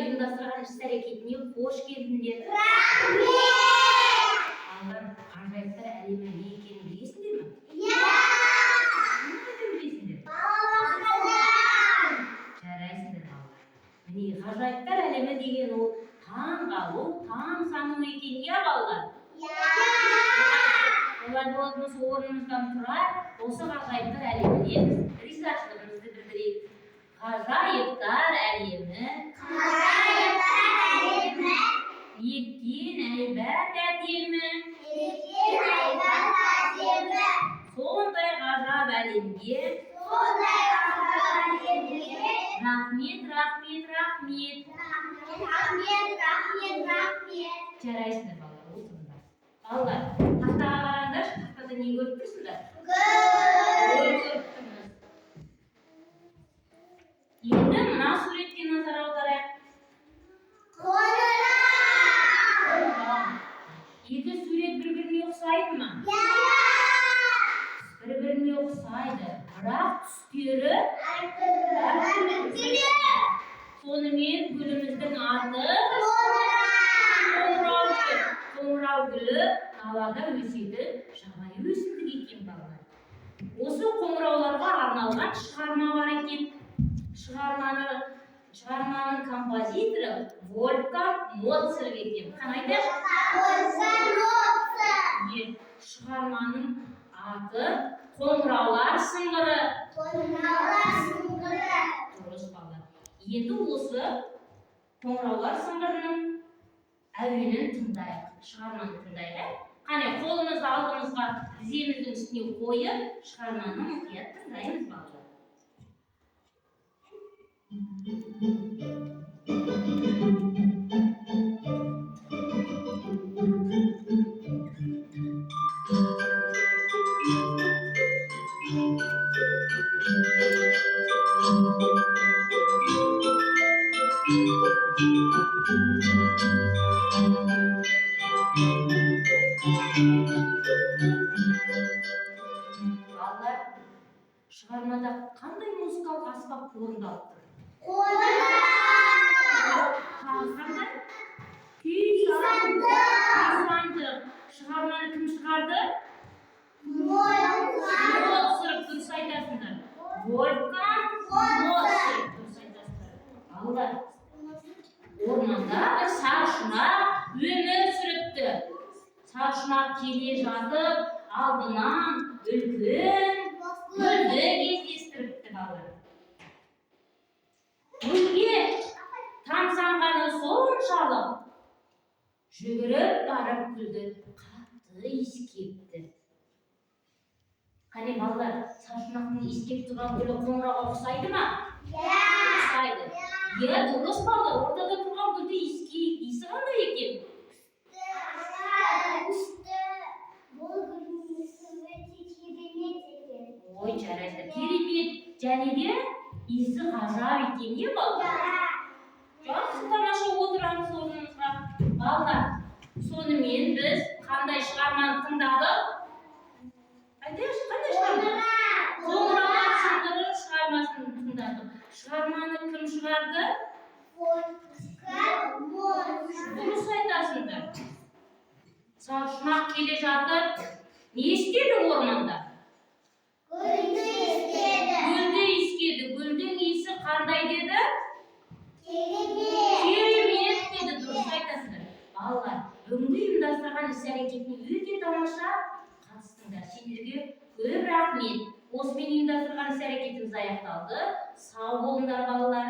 ұйымдастырған іс-әрекетіне қош келдіңдер. Рахмет! Балалар, ғажайыптар әлемі не екенін білесіңдер ме? Иә! Нені білесіңдер? Жарайсыңдар балалар. Міне ғажайыптар әлемі деген ол таң қалу, таң сану екен, иә балалар? Иә! Олай болатын болса орнымыздан тұрар, осы ғажайыптар әлеміне біз ризашылығымызды білдірейік. Ғажайыптар әлемі, неткен әйбат әдемі, сондай ғажап әлемге рахмет, рахмет, рахмет. Жарайсыңдар балалар, отырыңдар. Балалар, тақтаға қараңдаршы, тақтада не көріп тұрсыңдар? Ой көріп тұрмыз. Енді мына суретке назар аударайық. Екі сурет бір-біріне ұқсайды ма? Бір-біріне ұқсайды, бірақ түстері сонымен гүліміздің аты қоңырау гүлі далада өседі, жабайы өсімдік екен балалар. Осы қоңырауларға арналған шығарма бар екен. Шығарманың композиторы Вольфганг Моцарт екен. Қанайды? Шығарманың аты қоңыраулар сыңғыры. Дұрыс балалар. Енді осы қоңыраулар сыңғырының әуенін тыңдайық. Шығарманы тыңдайық. Қане қолымызды алдымызға тіземіздің үстіне қойып, шығарманы мұқият тыңдаймыз балалар. Балалар, шығармада қандай музыкалық аспап орындалып тұр? Қандай? Күй сандық. Шығарманы кім шығарды? Моцарт, дұрыс айтасыңдар. Вольфганг Моцарт, дұрыс айтасыңдар. Балалар, орманда бір саршұнақ өмір сүріпті. Саршұнақ келе жатып, алдынан үлкен гүлді кездестіріпті балалар. Гүлге тамсанғаны соншалық жүгіріп барып гүлді қатты иіскепті. Қане балалар, саршұнақтың иіскеп тұрған гүлі қоңырауға ұқсайды ма? Ұқсайды. Иә, дұрыс балалар, ортада тұрған гүлді иіскейік. Иісі қандай екен? Ой, жарайды. Керемет. Және де иісі ғажап екен, не балалар? Жақсы, тамаша отырамыз орнымызға. Балалар, сонымен біз қандай шығарманы тыңдадық? Айтайықшы, қандай шығарма? Қоңыраулар сыңғыры шығармасын тыңдадық. Шығарманы кім шығарды? Дұрыс айтасыңдар. Саршұнақ келе жатып, не істеді орманда? Гүлді иіскеді. Гүлдің иісі қандай деді? Керемет деді. Дұрыс айтасыңдар. Балалар, бүгінгі ұйымдастырған іс-әрекетіне өте тамаша қатыстыңдар. Сендерге көп рахмет. Осымен ұйымдастырған іс-әрекетіміз аяқталды. Сау болыңдар балалар.